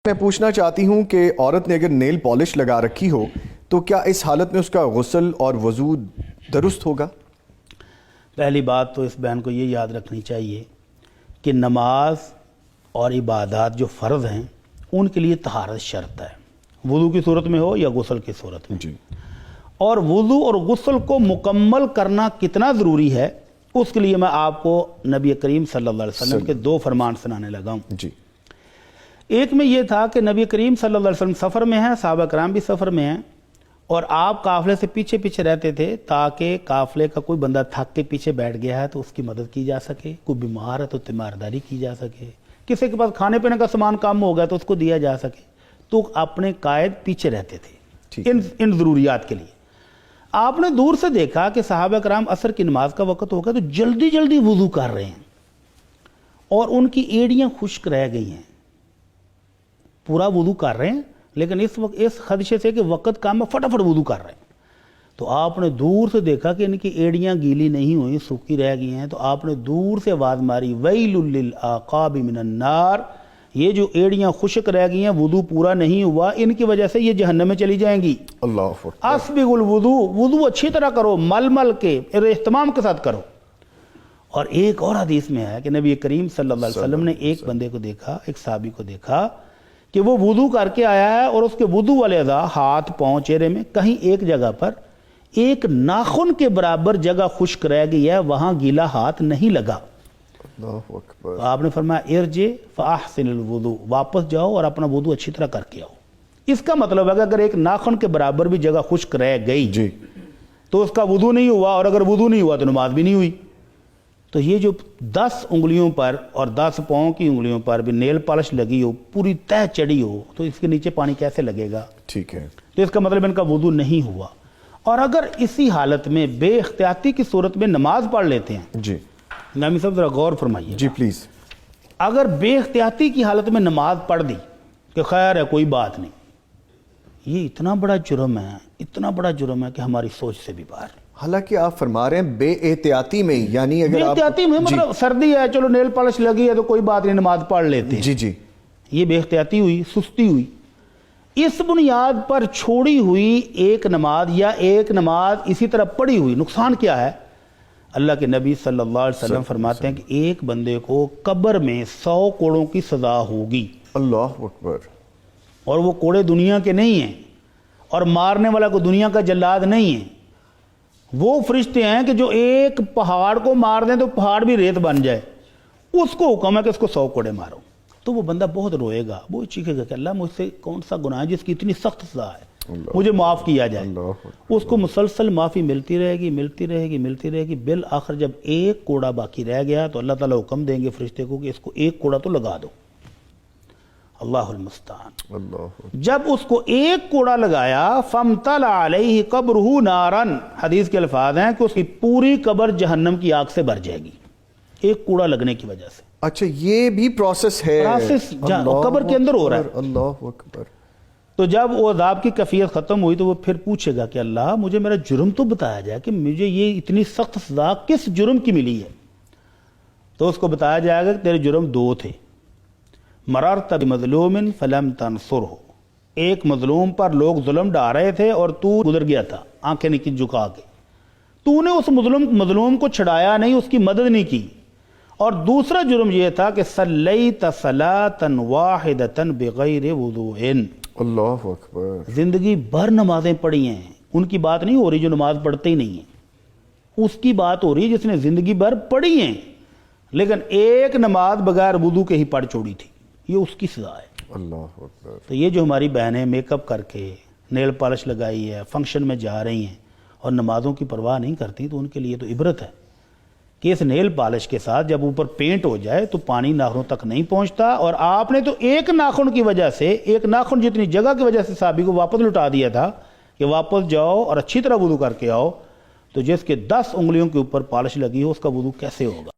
میں پوچھنا چاہتی ہوں کہ عورت نے اگر نیل پالش لگا رکھی ہو تو کیا اس حالت میں اس کا غسل اور وضو درست ہوگا؟ پہلی بات تو اس بہن کو یہ یاد رکھنی چاہیے کہ نماز اور عبادات جو فرض ہیں ان کے لیے طہارت شرط ہے، وضو کی صورت میں ہو یا غسل کی صورت میں جی، اور وضو اور غسل کو مکمل کرنا کتنا ضروری ہے اس کے لیے میں آپ کو نبی کریم صلی اللہ علیہ وسلم کے دو فرمان سنانے لگا ہوں۔ جی، ایک میں یہ تھا کہ نبی کریم صلی اللہ علیہ وسلم سفر میں ہیں، صحابہ کرام بھی سفر میں ہیں، اور آپ قافلے سے پیچھے پیچھے رہتے تھے تاکہ قافلے کا کوئی بندہ تھک کے پیچھے بیٹھ گیا ہے تو اس کی مدد کی جا سکے، کوئی بیمار ہے تو تیمارداری کی جا سکے، کسی کے پاس کھانے پینے کا سامان کم ہو گیا تو اس کو دیا جا سکے، تو اپنے قائد پیچھے رہتے تھے ان ضروریات کے لیے۔ آپ نے دور سے دیکھا کہ صحابہ کرام عصر کی نماز کا وقت ہو گیا تو جلدی جلدی وضو کر رہے ہیں اور ان کی ایڑیاں خشک رہ گئی ہیں، پورا وضو کر رہے ہیں لیکن اس وقت اس خدشے سے کہ وقت کام میں فٹافٹ وضو کر رہے ہیں، تو آپ نے دور سے دیکھا کہ ان کی ایڑیاں گیلی نہیں ہوئی، سوکھی رہ گئی ہیں، تو آپ نے دور سے آواز ماری ویل للعقاب من النار، یہ جو ایڑیاں خشک رہ گئی ہیں وضو پورا نہیں ہوا، ان کی وجہ سے یہ جہنم میں چلی جائیں گی۔ اللہ اکبر۔ اسبغ الوضو، وضو اچھی طرح کرو، مل مل کے اہتمام کے ساتھ کرو۔ اور ایک اور حدیث میں ہے کہ نبی کریم صلی اللہ علیہ وسلم نے ایک بندے کو دیکھا، ایک صحابی کو دیکھا کہ وہ وضو کر کے آیا ہے اور اس کے وضو والے اعضاء ہاتھ پاؤں چہرے میں کہیں ایک جگہ پر ایک ناخن کے برابر جگہ خشک رہ گئی ہے، وہاں گیلا ہاتھ نہیں لگا۔ اللہ اکبر۔ تو آپ نے فرمایا ارجع فاحسن الوضو، واپس جاؤ اور اپنا وضو اچھی طرح کر کے آؤ۔ اس کا مطلب ہے کہ اگر ایک ناخن کے برابر بھی جگہ خشک رہ گئی جی، تو اس کا وضو نہیں ہوا، اور اگر وضو نہیں ہوا تو نماز بھی نہیں ہوئی۔ تو یہ جو 10 انگلیوں پر اور 10 پاؤں کی انگلیوں پر بھی نیل پالش لگی ہو، پوری تہ چڑھی ہو، تو اس کے نیچے پانی کیسے لگے گا؟ ٹھیک ہے، تو اس کا مطلب ان کا وضو نہیں ہوا۔ اور اگر اسی حالت میں بے احتیاطی کی صورت میں نماز پڑھ لیتے ہیں، جی نامی صاحب ذرا غور فرمائیے، جی پلیز۔ اگر بے احتیاطی کی حالت میں نماز پڑھ دی کہ خیر ہے کوئی بات نہیں، یہ اتنا بڑا جرم ہے، اتنا بڑا جرم ہے کہ ہماری سوچ سے بھی باہر۔ حالانکہ آپ فرما رہے ہیں بے احتیاطی میں، یعنی اگر بے آپ احتیاطی میں مطلب سردی ہے چلو نیل پالش لگی ہے تو کوئی بات نہیں نماز پڑھ لیتے ہیں، جی جی یہ بے احتیاطی ہوئی، سستی ہوئی۔ اس بنیاد پر چھوڑی ہوئی ایک نماز یا ایک نماز اسی طرح پڑھی ہوئی، نقصان کیا ہے؟ اللہ کے نبی صلی اللہ علیہ وسلم فرماتے ہیں کہ ایک بندے کو قبر میں 100 کوڑوں کی سزا ہوگی، اللہ اکبر۔ اور وہ کوڑے دنیا کے نہیں ہیں، اور مارنے والا کو دنیا کا جلاد نہیں ہے، وہ فرشتے ہیں کہ جو ایک پہاڑ کو مار دیں تو پہاڑ بھی ریت بن جائے، اس کو حکم ہے کہ اس کو 100 کوڑے مارو۔ تو وہ بندہ بہت روئے گا، وہ چیخے گا کہ اللہ مجھ سے کون سا گناہ ہے جس کی اتنی سخت سزا ہے، مجھے معاف کیا جائے۔ اس کو مسلسل معافی ملتی رہے گی، ملتی رہے گی، ملتی رہے گی، بالآخر جب ایک کوڑا باقی رہ گیا تو اللہ تعالیٰ حکم دیں گے فرشتے کو کہ اس کو ایک کوڑا تو لگا دو۔ اللہ المستعان۔ اللہ جب اس کو ایک کوڑا لگایا فَامْتَلَعَ عَلَيْهِ قَبْرُهُ نَارًا، حدیث کے الفاظ ہیں کہ اس کی پوری قبر جہنم کی آگ سے بھر جائے گی، ایک کوڑا لگنے کی وجہ سے۔ اچھا، یہ بھی پروسیس ہے؟ قبر کے اندر ہو رہا ہے۔ اللہ اکبر۔ تو جب وہ عذاب کی کیفیت ختم ہوئی تو وہ پھر پوچھے گا کہ اللہ مجھے میرا جرم تو بتایا جائے کہ مجھے یہ اتنی سخت سزا کس جرم کی ملی ہے؟ تو اس کو بتایا جائے گا کہ تیرے جرم 2 تھے، مررت بمظلوم فلم تنصرہ، ایک مظلوم پر لوگ ظلم ڈھا رہے تھے اور تو گزر گیا تھا آنکھیں نکی جھکا کے، تو نے اس مظلوم کو چھڑایا نہیں، اس کی مدد نہیں کی۔ اور دوسرا جرم یہ تھا کہ صلیت صلاۃ واحدۃ بغیر وضوء، اللہ اکبر۔ زندگی بھر نمازیں پڑھی ہیں، ان کی بات نہیں ہو رہی جو نماز پڑھتے ہی نہیں ہیں، اس کی بات ہو رہی ہے جس نے زندگی بھر پڑھی ہیں لیکن ایک نماز بغیر وضو کے ہی پڑھ چھوڑی تھی، یہ اس کی سزا ہے۔ اللہ اکبر۔ تو یہ جو ہماری بہنیں میک اپ کر کے نیل پالش لگائی ہے، فنکشن میں جا رہی ہیں اور نمازوں کی پرواہ نہیں کرتی، تو ان کے لیے تو عبرت ہے کہ اس نیل پالش کے ساتھ جب اوپر پینٹ ہو جائے تو پانی ناخنوں تک نہیں پہنچتا، اور آپ نے تو ایک ناخن کی وجہ سے، ایک ناخن جتنی جگہ کی وجہ سے صحابی کو واپس لٹا دیا تھا کہ واپس جاؤ اور اچھی طرح وضو کر کے آؤ، تو جس کے 10 انگلیوں کے اوپر پالش لگی ہو اس کا وضو کیسے ہوگا؟